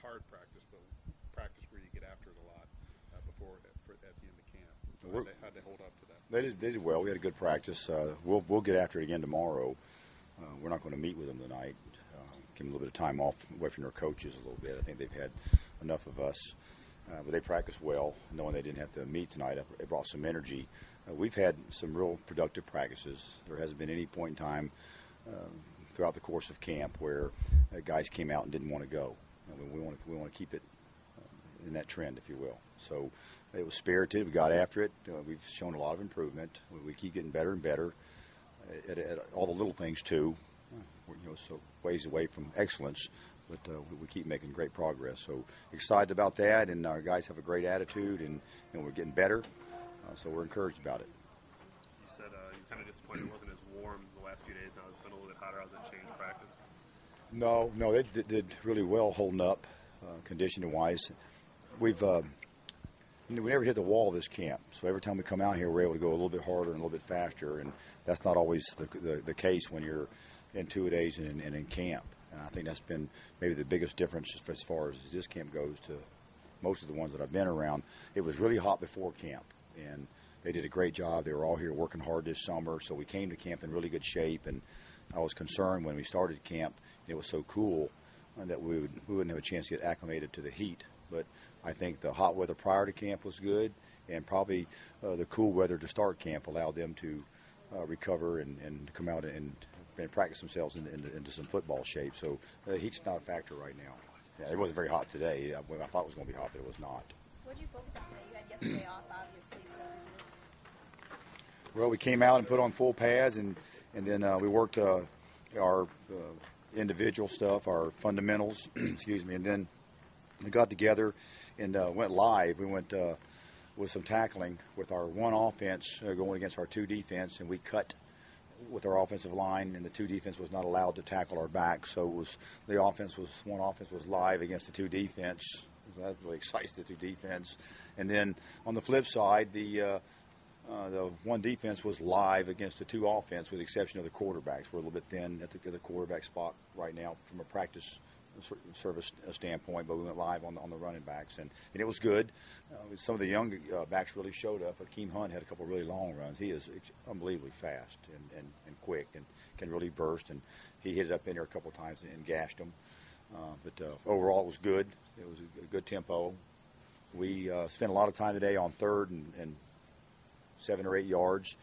hard practice, but practice where you get after it a lot at the end of camp. So how'd they hold up to that? They did well. We had a good practice. We'll get after it again tomorrow. We're not going to meet with them tonight. Give them a little bit of time off away from their coaches a little bit. I think they've had enough of us. But they practiced well, knowing they didn't have to meet tonight. It brought some energy. We've had some real productive practices. There hasn't been any point in time throughout the course of camp where guys came out and didn't want to go. We want to keep it in that trend, if you will. So it was spirited. We got after it. We've shown a lot of improvement. We keep getting better and better at all the little things too. So ways away from excellence, but we keep making great progress. So excited about that, and our guys have a great attitude, and we're getting better. So we're encouraged about it. You said you're kind of disappointed it wasn't as warm the last few days. Now it's been a little bit hotter. How's that changed practice? No, they did really well holding up, conditioning-wise. We never hit the wall this camp, so every time we come out here, we're able to go a little bit harder and a little bit faster, and that's not always the case when you're in two-a-days and in camp. And I think that's been maybe the biggest difference as far as this camp goes to most of the ones that I've been around. It was really hot before camp, and they did a great job. They were all here working hard this summer, so we came to camp in really good shape, and I was concerned when we started camp, it was so cool that we wouldn't have a chance to get acclimated to the heat. But I think the hot weather prior to camp was good, and probably the cool weather to start camp allowed them to recover and come out and practice themselves into some football shape. So heat's not a factor right now. Yeah, it wasn't very hot today. I thought it was going to be hot, but it was not. What did you focus on today? You had yesterday off, obviously. So. Well, we came out and put on full pads, and then we worked our individual stuff, our fundamentals, excuse me, and then we got together and went live. We went with some tackling with our one offense going against our two defense, and we cut with our offensive line, and the two defense was not allowed to tackle our back. So one offense was live against the two defense. So that really excites the two defense. And then on the flip side, the one defense was live against the two offense, with the exception of the quarterbacks. We're a little bit thin at the quarterback spot right now from a practice service standpoint, but we went live on the running backs, and it was good. Some of the young backs really showed up. Akeem Hunt had a couple of really long runs. He is unbelievably fast and quick and can really burst, and he hit it up in there a couple of times and gashed them. But overall, it was good. It was a good tempo. We spent a lot of time today on third and 7 or 8 yards,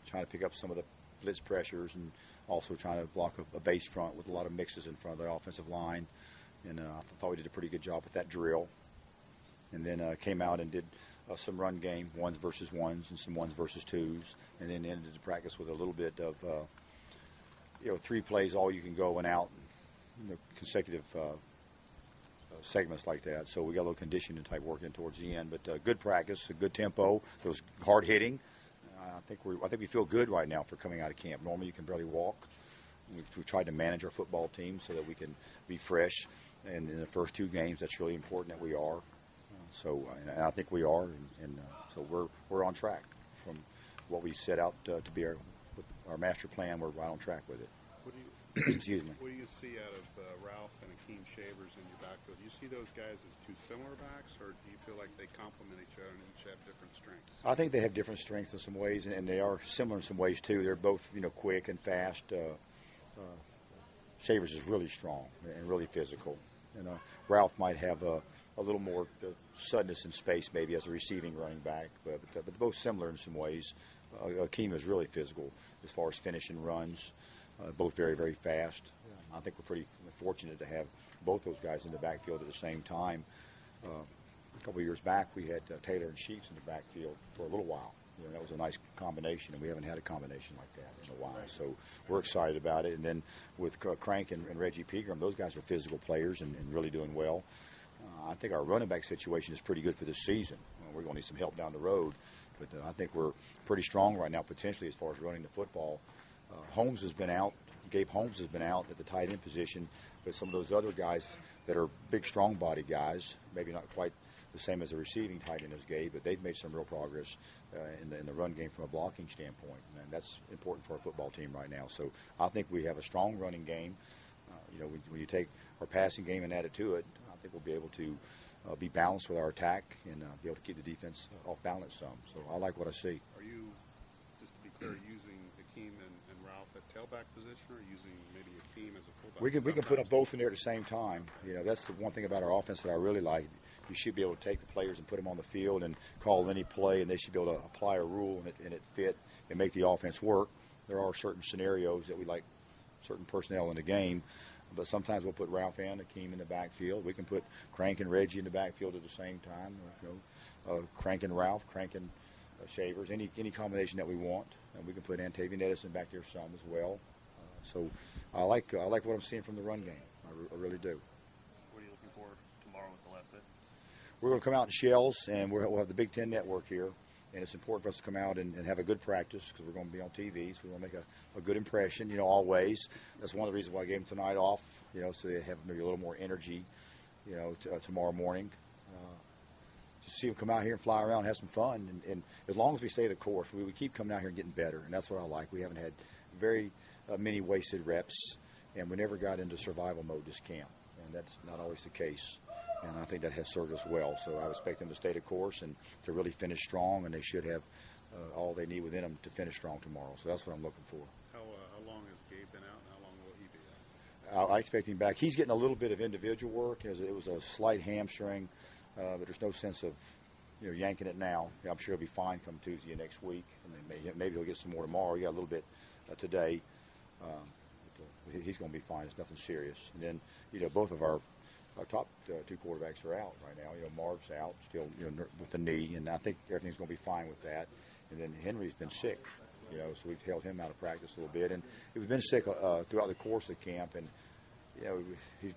trying to pick up some of the blitz pressures and also trying to block a base front with a lot of mixes in front of the offensive line. And I thought we did a pretty good job with that drill. And then came out and did some run game, ones versus ones and some ones versus twos, and then ended the practice with a little bit of 3 plays all you can go and out, consecutive segments like that. So we got a little conditioning type work in towards the end, but good practice, a good tempo. It was hard hitting. I think we feel good right now for coming out of camp. Normally you can barely walk. We've tried to manage our football team so that we can be fresh. And in the first 2 games, that's really important that we are. And I think we are, and so we're on track from what we set out to be with our master plan. We're right on track with it. Excuse me. What do you see out of Ralph and Akeem Shavers in your backfield? Do you see those guys as two similar backs, or do you feel like they complement each other and each have different strengths? I think they have different strengths in some ways, and they are similar in some ways too. They're both quick and fast. Shavers is really strong and really physical. Ralph might have a little more suddenness in space maybe as a receiving running back, but they're both similar in some ways. Akeem is really physical as far as finishing runs. Both very, very fast. I think we're pretty fortunate to have both those guys in the backfield at the same time. A couple of years back, we had Taylor and Sheets in the backfield for a little while. That was a nice combination, and we haven't had a combination like that in a while. Right. So we're excited about it. And then with Crank and Reggie Pegram, those guys are physical players and really doing well. I think our running back situation is pretty good for this season. We're going to need some help down the road, but I think we're pretty strong right now potentially as far as running the football. Holmes has been out. Gabe Holmes has been out at the tight end position, but some of those other guys that are big, strong body guys, maybe not quite the same as a receiving tight end as Gabe, but they've made some real progress in the run game from a blocking standpoint, and that's important for our football team right now. So I think we have a strong running game. When you take our passing game and add it to it, I I think we'll be able to be balanced with our attack and be able to keep the defense off balance some. So I like what I see. Are you, just to be clear, using Akeem and Ralph at tailback position, or using maybe Akeem as a fullback? We can put them both in there at the same time. You know, that's the one thing about our offense that I really like. You should be able to take the players and put them on the field and call any play, and they should be able to apply a rule and it fit and make the offense work. There are certain scenarios that we like certain personnel in the game, but sometimes we'll put Ralph and Akeem in the backfield. We can put Crank and Reggie in the backfield at the same time. Crank and Ralph, Crank and Shavers, any combination that we want. And we can put Antavian Edison back there some as well. So I like what I'm seeing from the run game. I really do. What are you looking for tomorrow with the last hit? We're going to come out in shells, and we'll have the Big Ten Network here. And it's important for us to come out and have a good practice because we're going to be on TV. So we want to make a good impression, you know, always. That's one of the reasons why I gave them tonight off, you know, so they have maybe a little more energy, you know, tomorrow morning. Just see them come out here and fly around and have some fun. And as long as we stay the course, we keep coming out here and getting better. And that's what I like. We haven't had very many wasted reps, and we never got into survival mode this camp. And that's not always the case. And I think that has served us well. So I expect them to stay the course and to really finish strong, and they should have all they need within them to finish strong tomorrow. So that's what I'm looking for. How long has Gabe been out, and how long will he be out? I expect him back. He's getting a little bit of individual work. It was a slight hamstring, but there's no sense of yanking it now. I'm sure he'll be fine come Tuesday of next week. And maybe he'll get some more tomorrow. He got a little bit today. He's going to be fine. It's nothing serious. And then, both of our top two quarterbacks are out right now. Marv's out still, with the knee, and I think everything's going to be fine with that. And then Henry's been sick, so we've held him out of practice a little bit. And he's been sick throughout the course of camp, and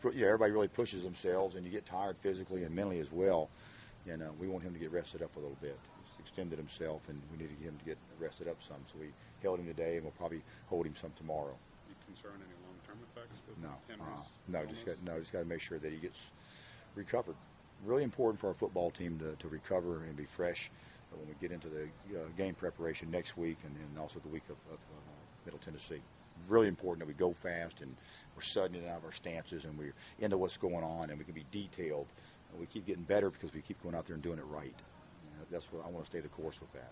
everybody really pushes themselves, and you get tired physically and mentally as well. And we want him to get rested up a little bit. He's extended himself, and we need him to get rested up some. So we held him today, and we'll probably hold him some tomorrow. You concerned any long-term effects with Henry's? Just got to make sure that he gets recovered. Really important for our football team to recover and be fresh when we get into the game preparation next week, and then also the week of Middle Tennessee. Really important that we go fast and we're sudden out of our stances and we're into what's going on, and we can be detailed. We keep getting better because we keep going out there and doing it right. That's what I want to stay the course with that.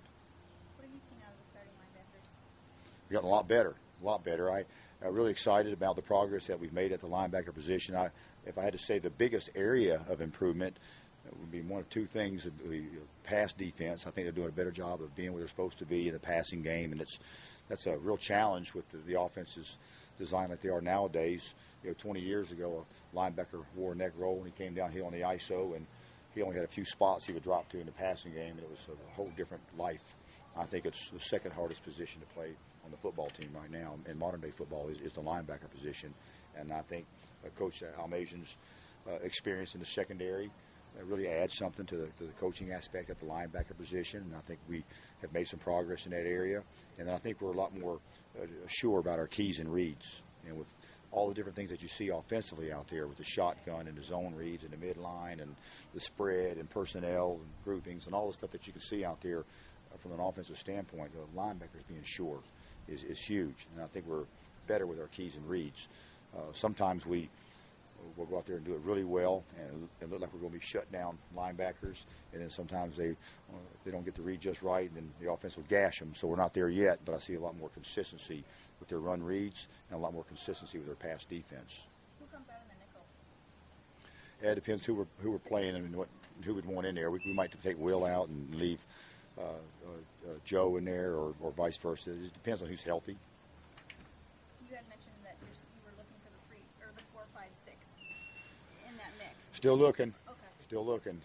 What have you seen out of the starting linebackers? We've gotten a lot better. I'm really excited about the progress that we've made at the linebacker position. If I had to say the biggest area of improvement, it would be one of two things: pass defense. I think they're doing a better job of being where they're supposed to be in the passing game, and that's a real challenge with the offenses designed like they are nowadays. 20 years ago, a linebacker wore a neck roll when he came downhill on the ISO, and he only had a few spots he would drop to in the passing game, and it was a whole different life. I think it's the second hardest position to play on the football team right now in modern-day football is the linebacker position. And I think Coach Almazian's experience in the secondary really adds something to the coaching aspect at the linebacker position, and I think we have made some progress in that area. And then I think we're a lot more sure about our keys and reads. And with all the different things that you see offensively out there with the shotgun and the zone reads and the midline and the spread and personnel and groupings and all the stuff that you can see out there from an offensive standpoint, the linebackers being sure is huge. And I think we're better with our keys and reads. Sometimes we'll go out there and do it really well and look like we're going to be shut down linebackers, and then sometimes they don't get the read just right, and then the offense will gash them. So we're not there yet, but I see a lot more consistency with their run reads and a lot more consistency with their pass defense. Who comes out in the nickel? Yeah, it depends who we're playing and who we'd want in there. We might take Will out and leave Joe in there, or vice versa. It depends on who's healthy. You had mentioned that you were looking for the 4, 5, 6 in that mix. Still looking. Okay. Still looking.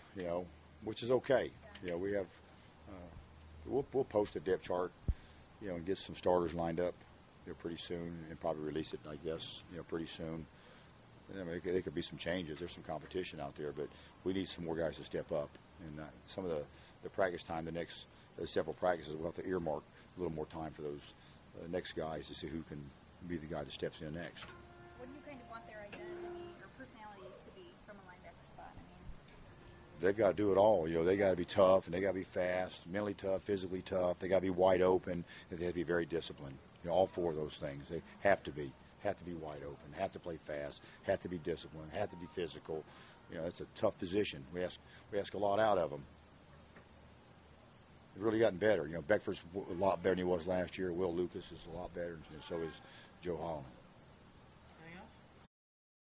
Which is okay. Yeah. We have. We'll post a depth chart, and get some starters lined up, pretty soon, and probably release it, I guess, pretty soon. I mean, there could be some changes. There's some competition out there, but we need some more guys to step up. And some of the practice time, the next several practices, we'll have to earmark a little more time for those next guys to see who can be the guy that steps in next. What do you kind of want their identity or personality to be from a linebacker spot? I mean, they've got to do it all. They got to be tough, and they got to be fast, mentally tough, physically tough. They got to be wide open, and they have to be very disciplined. All four of those things. They have to be. have to be wide open, have to play fast, have to be disciplined, have to be physical. You know, it's a tough position. We ask a lot out of them. They've really gotten better. You know, Beckford's a lot better than he was last year. Will Lucas is a lot better, and so is Joe Holland. Anything else?